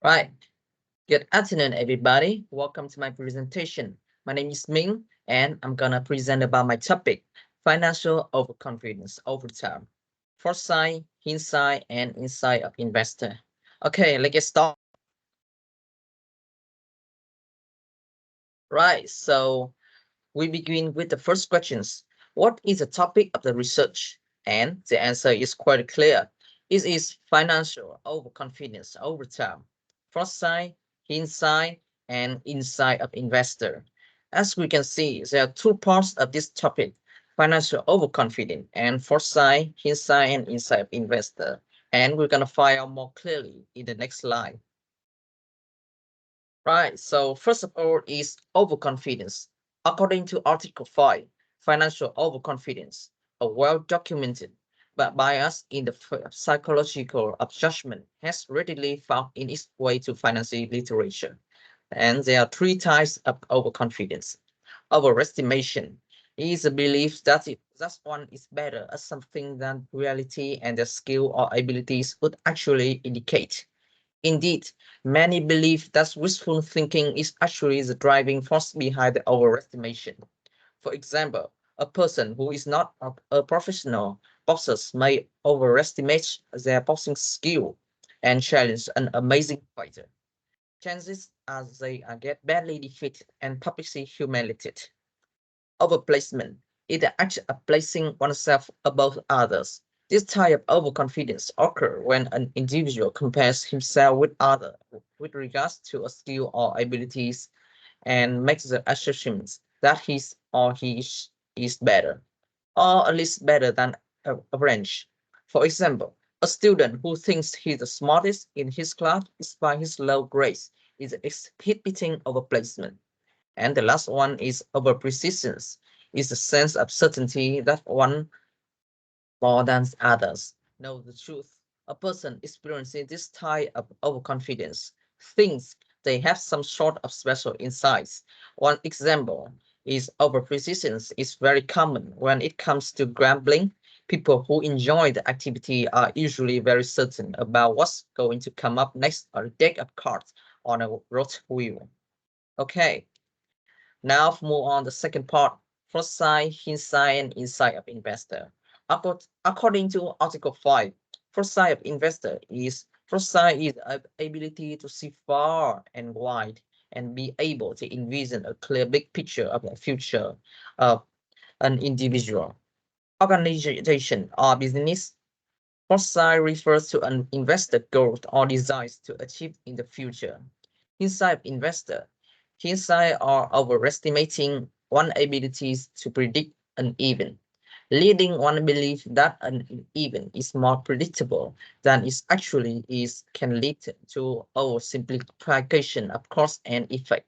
Right. Good afternoon, everybody. Welcome to my presentation. My name is Minh, and I'm gonna present about my topic, financial overconfidence over time, foresight, hindsight, and insight of investor. Okay, let's get started. Right. So we begin with the first questions. What is the topic of the research? And the answer is quite clear. It is financial overconfidence over time, foresight, hindsight, and insight of investor. As we can see, there are two parts of this topic, financial overconfidence and foresight, hindsight, and insight of investor. And we're going to find out more clearly in the next slide. Right, so first of all is overconfidence. According to Article 5, financial overconfidence, a well-documented but bias in the psychological of judgment has readily found in its way to financial literature. And there are three types of overconfidence. Overestimation is a belief that that one is better at something than reality and their skill or abilities would actually indicate. Indeed, many believe that wishful thinking is actually the driving force behind the overestimation. For example, a person who is not a professional boxer may overestimate their boxing skill and challenge an amazing fighter. Chances are they get badly defeated and publicly humiliated. Overplacement is the act of placing oneself above others. This type of overconfidence occurs when an individual compares himself with others with regards to a skill or abilities and makes the assumptions that he is better, or at least better than average. For example, a student who thinks he's the smartest in his class despite his low grades is exhibiting overplacement. And the last one is over-persistence, is the sense of certainty that one more than others know the truth. A person experiencing this type of overconfidence thinks they have some sort of special insights. One example is over-persistence is very common when it comes to gambling. People who enjoy the activity are usually very certain about what's going to come up next on a deck of cards on a roulette wheel. Okay. Now move on the second part, foresight, hindsight, and insight of investor. According to Article 5, foresight is the ability to see far and wide and be able to envision a clear big picture of the future of an individual, organization, or business. Foresight refers to an investor goals or desires to achieve in the future. Inside investor, hindsight or overestimating one's abilities to predict an event, leading one belief that an event is more predictable than it actually is can lead to oversimplification of cause and effect.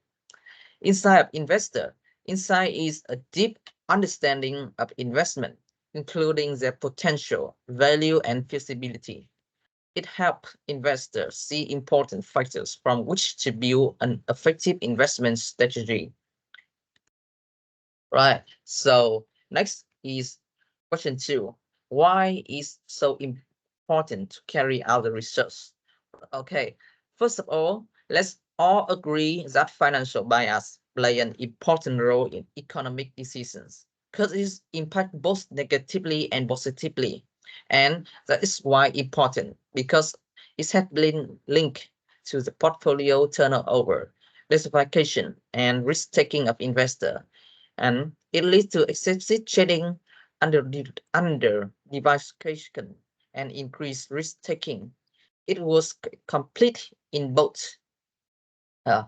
Inside of investor, insight is a deep understanding of investment, including their potential, value, and feasibility. It helps investors see important factors from which to build an effective investment strategy. Right. So next is question 2. Why is so important to carry out the research? Okay. First of all, let's all agree that financial bias play an important role in economic decisions because it impacts both negatively and positively. And that is why important because it has been linked to the portfolio turnover, diversification, and risk-taking of investor. And it leads to excessive trading under diversification and increased risk-taking. It was complete uh,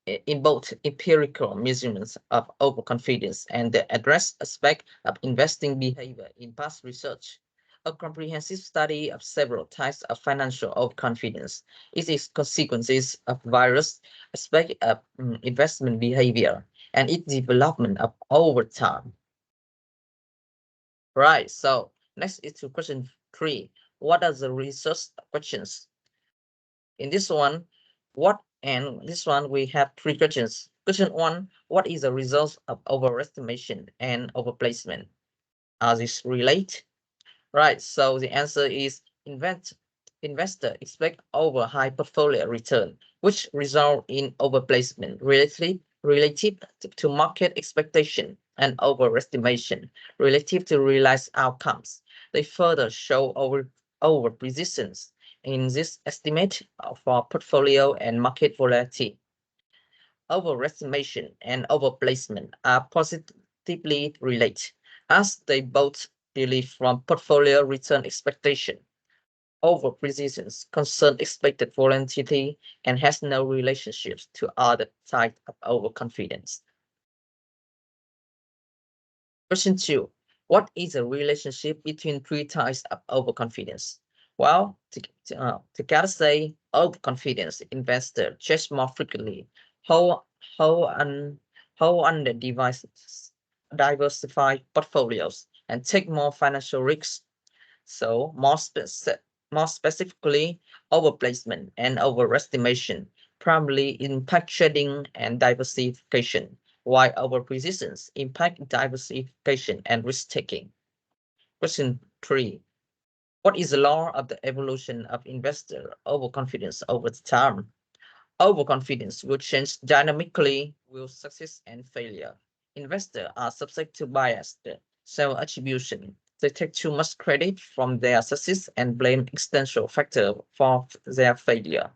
in both empirical measurements of overconfidence and the address aspect of investing behavior in past research. A comprehensive study of several types of financial overconfidence is its consequences of various aspects of investment behavior and its development of over time. Right, so next is to question 3. What are the research questions? In this one, what and this one we have three questions. Question 1, what is the result of overestimation and overplacement? Are these relate? Right, so the answer is Investors expect over high portfolio return, which result in overplacement relative to market expectation and overestimation relative to realized outcomes. They further show over persistence in this estimate for portfolio and market volatility. Overestimation and overplacement are positively related, as they both differ from portfolio return expectation. Overprecision concern expected volatility and has no relationships to other types of overconfidence. Question 2. What is the relationship between three types of overconfidence? Well, to say overconfidence investor chase more frequently, how under diversified portfolios and take more financial risks. So more specifically, overplacement and overestimation primarily impact trading and diversification, while overprecisions impact diversification and risk-taking. Question 3. What is the law of the evolution of investor overconfidence over time? Overconfidence will change dynamically with success and failure. Investors are subject to biased self-attribution. They take too much credit from their success and blame external factors for their failure.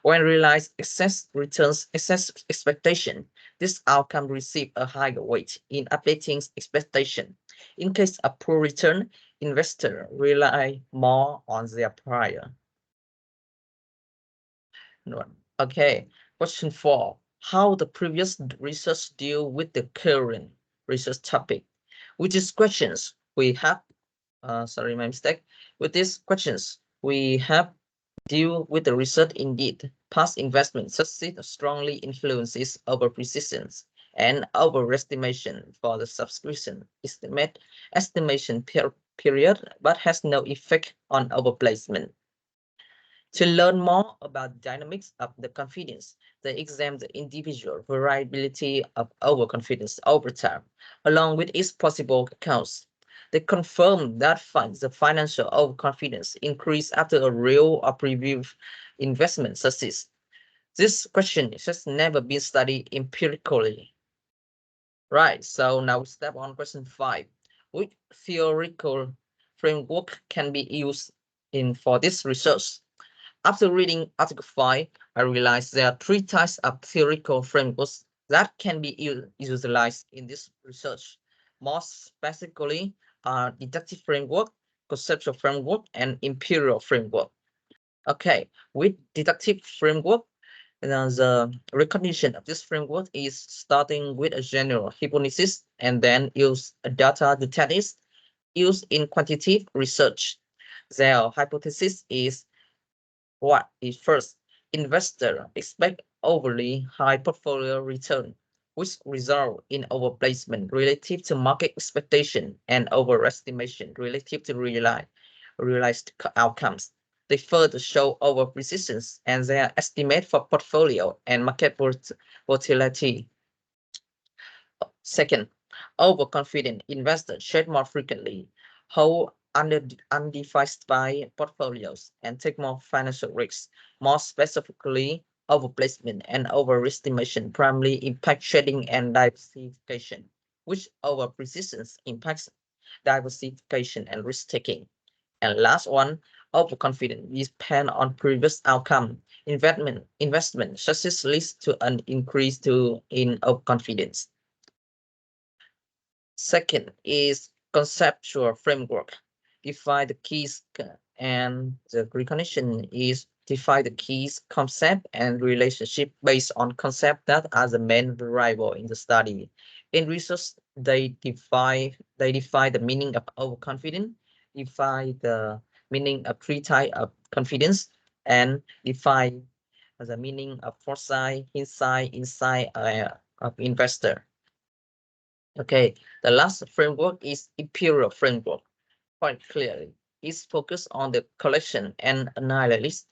When realized excess returns excess expectation, this outcome receive a higher weight in updating expectation. In case of poor return, investors rely more on their prior. Okay, question 4. How the previous research deal with the current research topic? With these questions, we have, sorry, my mistake. With these questions, we have deal with the research indeed. Past investment succeed strongly influences over persistence and overestimation for the subscription estimation period, but has no effect on overplacement. To learn more about dynamics of the confidence, they examine the individual variability of overconfidence over time, along with its possible cause. They confirm that the financial overconfidence increase after a real or previous investment success. This question has never been studied empirically. Right, so now we step on question 5. Which theoretical framework can be used for this research? After reading Article 5, I realized there are 3 types of theoretical frameworks that can be utilized in this research. More specifically, deductive framework, conceptual framework, and imperial framework. Okay, with deductive framework, the recognition of this framework is starting with a general hypothesis and then use data to test it, used in quantitative research. Their hypothesis is what is first, investors expect overly high portfolio return, which result in overplacement relative to market expectation and overestimation relative to realized outcomes. They further show overprecisions and their estimate for portfolio and market volatility. Second, overconfident investors trade more frequently, hold undiversified portfolios, and take more financial risks. More specifically, overplacement and overestimation primarily impact trading and diversification, which overprecisions impacts diversification and risk-taking. And last one, overconfidence depend on previous outcome. Investment success leads to an increase in overconfidence. Second is conceptual framework. Define the keys, and the recognition is define the keys, concept, and relationship based on concept that are the main variable in the study. In research, they define the meaning of overconfident, define the meaning of 3 types of confidence, and define the meaning of foresight, insight of investor. Okay, the last framework is imperial framework. Quite clearly, it's focused on the collection and analysis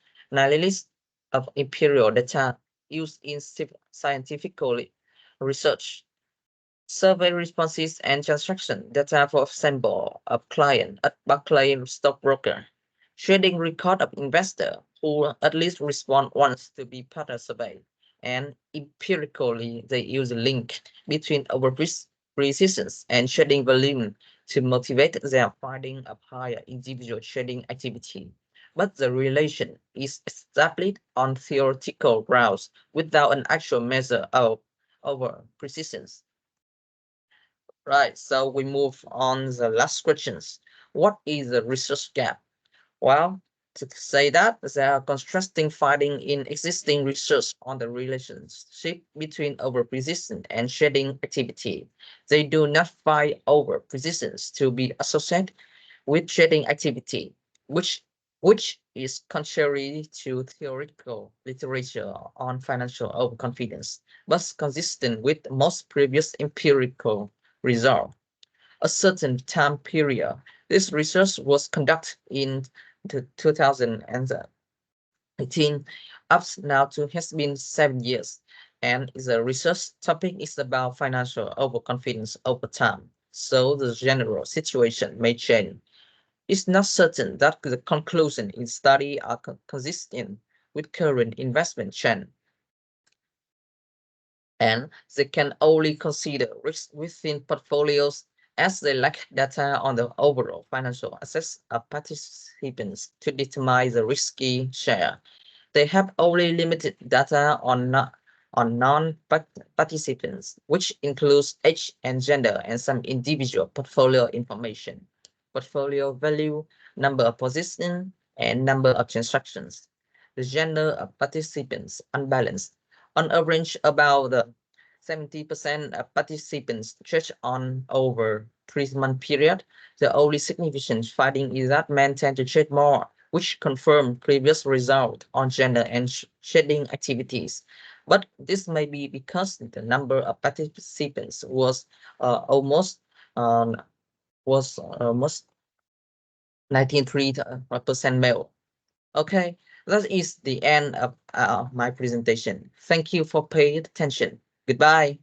of imperial data used in scientific research. Survey responses and transaction data, for example, of client at Barclays stockbroker, Shading record of investor who at least respond once to be part of survey, and empirically they use a link between over resistance and shading volume to motivate their finding of higher individual shading activity. But the relation is established on theoretical grounds without an actual measure of over persistence. Right, so we move on the last questions. What is the research gap? Well, to say that there are contrasting findings in existing research on the relationship between overprecision and shedding activity. They do not find overprecision to be associated with shedding activity, which which is contrary to theoretical literature on financial overconfidence, but consistent with most previous empirical results. A certain time period. This research was conducted in 2018, up now to has been 7 years, and the research topic is about financial overconfidence over time. So the general situation may change. It's not certain that the conclusion in study are consistent with current investment trend, and they can only consider risk within portfolios as they lack data on the overall financial assets of participants to determine the risky share. They have only limited data on non-participants, which includes age and gender and some individual portfolio information, portfolio value, number of positions, and number of transactions. The gender of participants unbalanced. On average, about 70% of participants trade on over 3 month period. The only significant finding is that men tend to trade more, which confirm previous result on gender and shedding activities. But this may be because the number of participants almost uh, almost 93% male. Okay, that is the end of my presentation. Thank you for paying attention. Goodbye.